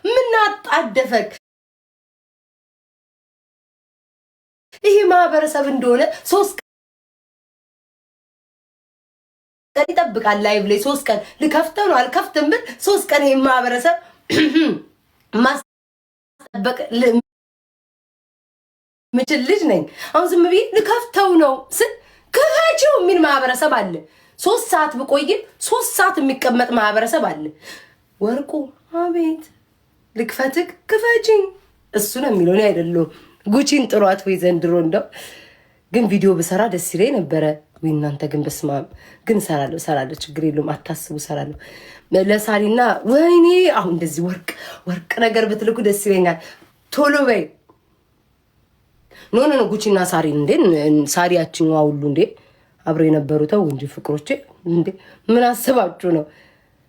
ምን አጣደፈክ? ይሄ ማህበረሰብ እንደሆነ 3 ቀን ይጠብቃል። ላይቭ ላይ 3 ቀን ልከፍተው ነው አልከፍትም ብል 3 ቀን ይሄ ማህበረሰብ ማስጠበቅ ምችል ልጅ ነኝ። አሁን ዝም ብዬ ልከፍተው ነው ስል ክፈችው የሚል ማህበረሰብ አለ። 3 ሰዓት ብቆይም 3 ሰዓት የሚቀመጥ ማህበረሰብ አለ። ወርቁ አቤት ልክፈትክ ክፈችኝ እሱ ነው የሚለው ነው አይደለም። ጉቺን ጥሯት ወይ ዘንድሮ እንደው ግን ቪዲዮ ብሰራ ደስ ይለኝ ነበረ። ወይ እናንተ ግን በስማም ግን ሰራለሁ ችግር የለውም አታስቡ ሰራለሁ። ለሳሪና ወይኔ አሁን እንደዚህ ወርቅ ነገር ብትልኩ ደስ ይለኛል። ቶሎ በይ ኖ ጉቺና ሳሪ እንዴ ሳሪያችን ዋውሉ እንዴ አብረው የነበሩ ተው እንጂ ፍቅሮቼ እንዴ ምን አስባችሁ ነው?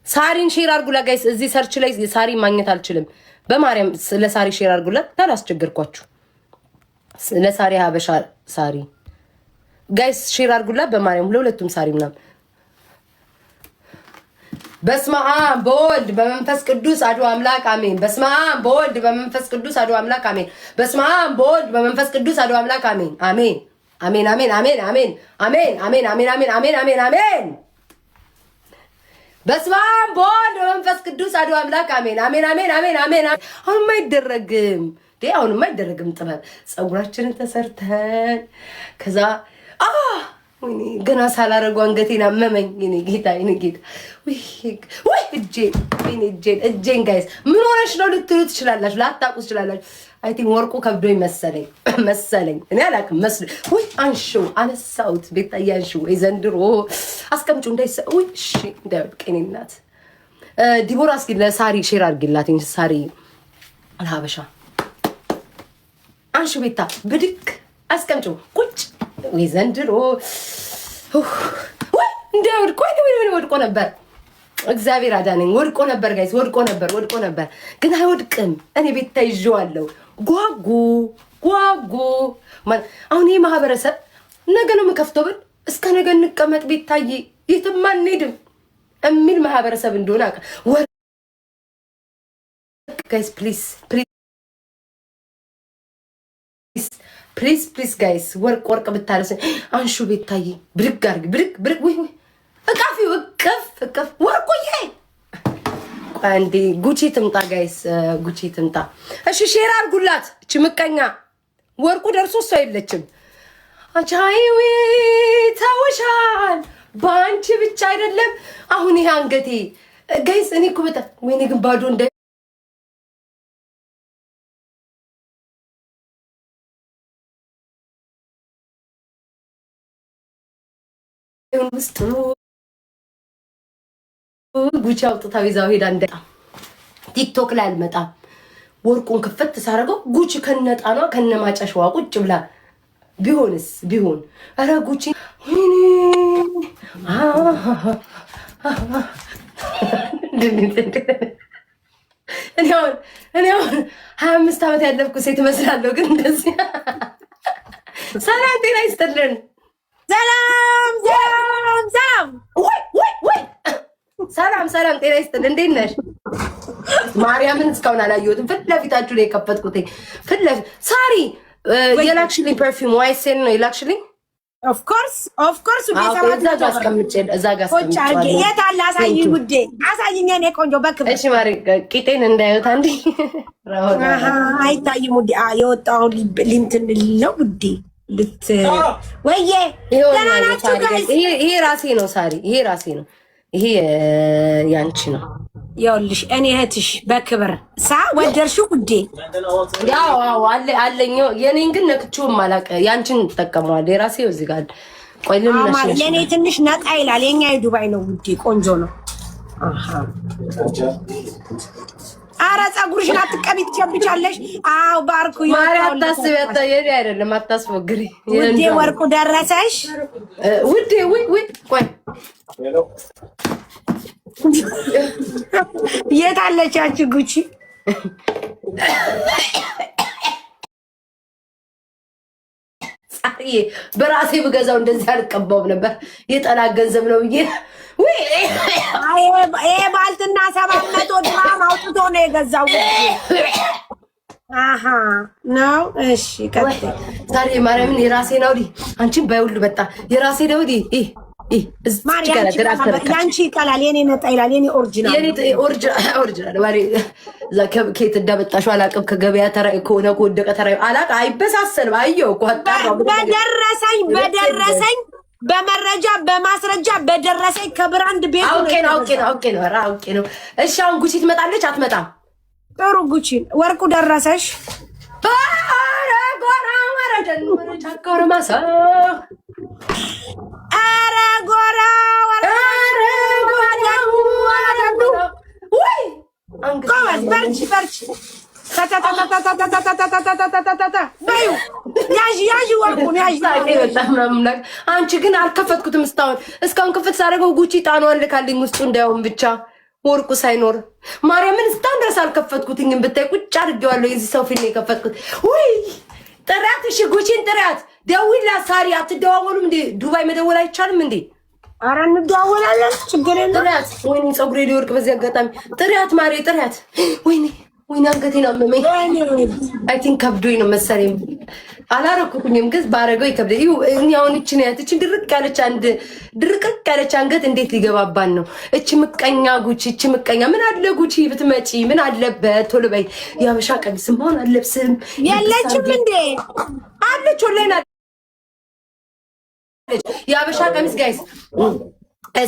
ሳሪን ሼር አድርጉላ ጋይስ። እዚህ ሰርች ላይ ሳሪ ማግኘት አልችልም። በማርያም ለሳሪ ሼር አድርጉላ ታላስቸገርኳችሁ። ለሳሪ ሀበሻ ሳሪ ጋይስ ሼር አድርጉላ በማርያም ለሁለቱም ሳሪ ምናምን። በስመ አብ በወልድ በመንፈስ ቅዱስ አሐዱ አምላክ አሜን። በስመ አብ በወልድ በመንፈስ ቅዱስ አሐዱ አምላክ አሜን። በስመ አብ በወልድ በመንፈስ ቅዱስ አሐዱ አምላክ አሜን። አሜን አሜን አሜን አሜን አሜን አሜን አሜን አሜን አሜን አሜን አሜን አሜን። በስመ አብ በወልድ በመንፈስ ቅዱስ አሐዱ አምላክ አሜን አሜን አሜን አሜን አሜን። አሁንማ አይደረግም አሁንማ አይደረግም። ጥበብ ፀጉራችንን ተሰርተን ከዛ ወይኔ ገና ሳላረጉ አንገቴን አመመኝ። እኔ ጌታ ወይ እጄን ጋይስ ምን ሆነሽ ነው ልትሉ ትችላላችሁ፣ ላታውቁ ትችላላችሁ። አይ ቲንክ ወርቁ ከብዶኝ መሰለኝ እኔ አላውቅም መስል ወይ አንሺው አነሳሁት። ቤታዬ አንሺው ወይ ዘንድሮ አስቀምጪው ወይ እሺ እንዳይወድቅ የእኔ እናት። ዲቦራ እስኪ ለሳሪ ሼር አድርጊላት። ሳሪ አልሀበሻ አንሺው ቤታ ብድግ አስቀምጪው ቁጭ ወይ ዘንድሮ ወይ እንዳይወድቅ ወድቆ ነበር። እግዚአብሔር አዳነኝ። ወድቆ ነበር ጋይስ ወድቆ ነበር ግን አይወድቅም። እኔ ቤታ ይዤዋለሁ። ጓጉ አሁን ይሄ ማህበረሰብ ነገ ነው የምከፍተው ብል እስከ ነገ እንቀመጥ ቤታዬ የትም አንሄድም የሚል ማህበረሰብ እንደሆነ ጋይስ ፕሊዝ ጋይስ ወርቅ ብታለስ አንሹ ቤታዬ ብድግ አድርጊ ብድግ ወይ እቃፊው እቅፍ ወርቁዬ አንዴ ጉቺ ትምጣ ጋይስ ጉቺ ትምጣ። እሺ ሼር አድርጉላት። እቺ ምቀኛ ወርቁ ደርሶ እሷ የለችም። አቻይዊ ተውሻል በአንቺ ብቻ አይደለም። አሁን ይሄ አንገቴ ጋይስ እኔ እኮ በጣም ወይኔ ግን ባዶ እንደ ውስጥ ጉቺ አውጥታው ይዛው ሄዳ እንደ ቲክቶክ ላይ አልመጣም። ወርቁን ክፍት ሳረገው ጉቺ ከነጣኗ ከነማጨሽዋ ቁጭ ብላ ቢሆን አረ ጉቺ እኔ አሁን 25 ዓመት ያለፍኩ ሴት እመስላለሁ። ግን እንደዚህ ሰላም ጤና ይስጥልን። ሰላም ጤና ይስጥልን። እንዴት ነሽ? ማርያምን እስካሁን አላየሁትም። ፊት ለፊታችሁ ላይ የከፈትኩት ፊት ለፊት ሳሪ የላክሽልኝ ፐርፊውም ዋይሴን ነው የላክሽልኝ። ኦፍ ኮርስ እዛ ጋር አስቀምጬ የት አለ? አሳይኝ ጉዴ አሳይኝ። እኔ ቆንጆ በክብር እሺ ማሪ ቂጤን እንዳይወጣ እንዴ አይታይም ጉዴ። የወጣው ሊንትን ነው ጉዴ ወይዬ ደህና ናችሁ ጋይስ? ይሄ ራሴ ነው ሳሪ፣ ይሄ ራሴ ነው። ይሄ ያንቺ ነው። ይኸውልሽ እኔ እህትሽ በክብር ወደድሽው ጉዴ? ያው አለኝ። የኔን ግን ነክቼውም አላውቅም። ያንቺን ተጠቀመዋል። የራሴው እዚህ ጋር ቆይ ልምነሽ። የኔ ትንሽ ነጣ ይላል። የኛ የዱባይ ነው ጉዴ። ቆንጆ ነው። አረ ፀጉርሽን አትቀቢ ትቸብቻለሽ። አው ባርኩ ማርያም ታስቢያታ የኔ አይደለም አታስፎግሪ። ውዴ ወርቁ ደረሰሽ ውዴ? ወይ ቆይ የት አለቻች ጉቺ? ሳርዬ በራሴ ብገዛው እንደዚህ አልቀባውም ነበር። የጠላት ገንዘብ ነው ብዬ ይሄ ባልትና 700 ድራም አውጥቶ ነው የገዛው። አሃ ነው። እሺ ቀጥይ። ዛሬ ማርያምን የራሴ ነው ዲ አንቺን ባይውል በጣ የራሴ ነው ዲ ያንቺ ይቀላል፣ የኔ ነጣ ይላል። የኔ ኦሪጂናል ማሪ ከኬት እንዳመጣሽው አላውቅም። ከገበያ ተራ ከሆነ ከወደቀ ተራ አላውቅም። አይበሳሰልም። አየሁ እኮ በደረሰኝ በመረጃ በማስረጃ በደረሰኝ ከብራንድ ቤት አውቄ ነው። እሺ አሁን ጉቺ ትመጣለች አትመጣም? ጥሩ ጉቺ ወርቁ ደረሰሽ? አንቺ ግን አልከፈትኩትም እስካሁን ክፍት ሳደርገው ጉቺ ጣኗን ልካልኝ ውስጡ እንዳይሆን ብቻ ወርቁ ሳይኖር ማርያምን እስካሁን ድረስ አልከፈትኩትኝም። ብታይ ቁጭ አድርጌዋለሁ። የዚህ ሰው ፊት ነው የከፈትኩት። ውይ ጥሪያት፣ እሺ ጉቺን ጥሪያት። ደውይላት ሳሪ። አትደዋወሉም እንዴ? ዱባይ መደወል አይቻልም እንዴ? ኧረ እንደዋወላለን፣ ችግር የለም። ጥሪያት። ወይኔ ፀጉሬ ሊወርቅ በዚህ አጋጣሚ። ጥሪያት ማሬ ጥሪያት። ወይኔ አንገቴን አመመኝ። አይ ቲንክ ከብዶኝ ነው መሰለኝ። አላረኩኝም ግን ባረገው ይከብዳል። እኔ አሁን እቺን ያት እቺ ድርቅ ያለች አንገት እንዴት ሊገባባን ነው? እቺ ምቀኛ ጉቺ፣ እቺ ምቀኛ። ምን አለ ጉቺ ብትመጪ ምን አለበት? ቶሎ በይ። የሀበሻ ቀሚስ ማሆን አለብስም የለችም እንዴ? አለች ወላሂ አለች። የሀበሻ ቀሚስ ጋይስ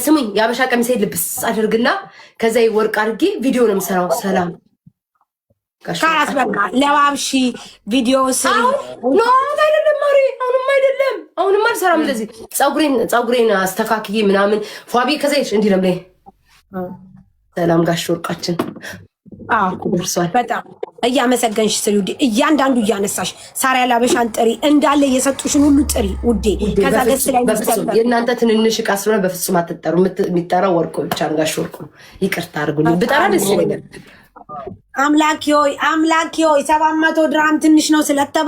ስሙኝ፣ የሀበሻ ቀሚስ ልብስ አድርግና ከዛ ወርቅ አድርጌ ቪዲዮ ነው የምሰራው። ሰላም ካራስ በቃ ለባብሺ ቪዲዮ ስሪ። ኖ አይደለም ማሪ፣ አሁንም አልሰራም። እንደዚህ ፀጉሬን አስተካክዬ ምናምን ፏቢ ከዛ እንዲህ ነው ላይ ሰላም ጋሽ ወርቃችን ደርሷል። በጣም እያመሰገንሽ ስሪ ውዴ። እያንዳንዱ እያነሳሽ ሳሪያ ላበሻን ጥሪ እንዳለ እየሰጡሽን ሁሉ ጥሪ ውዴ። ከዛ ደስ ላይ የእናንተ ትንንሽ ዕቃ ስለሆነ በፍጹም አትጠሩ። የሚጠራው ወርቁ ብቻ ነው። ጋሽ ወርቁ ይቅርታ አድርጉልኝ። ብጠራ ደስ ይለኛል። አምላኪ ሆይ 700 ድራም ትንሽ ነው ስለተባ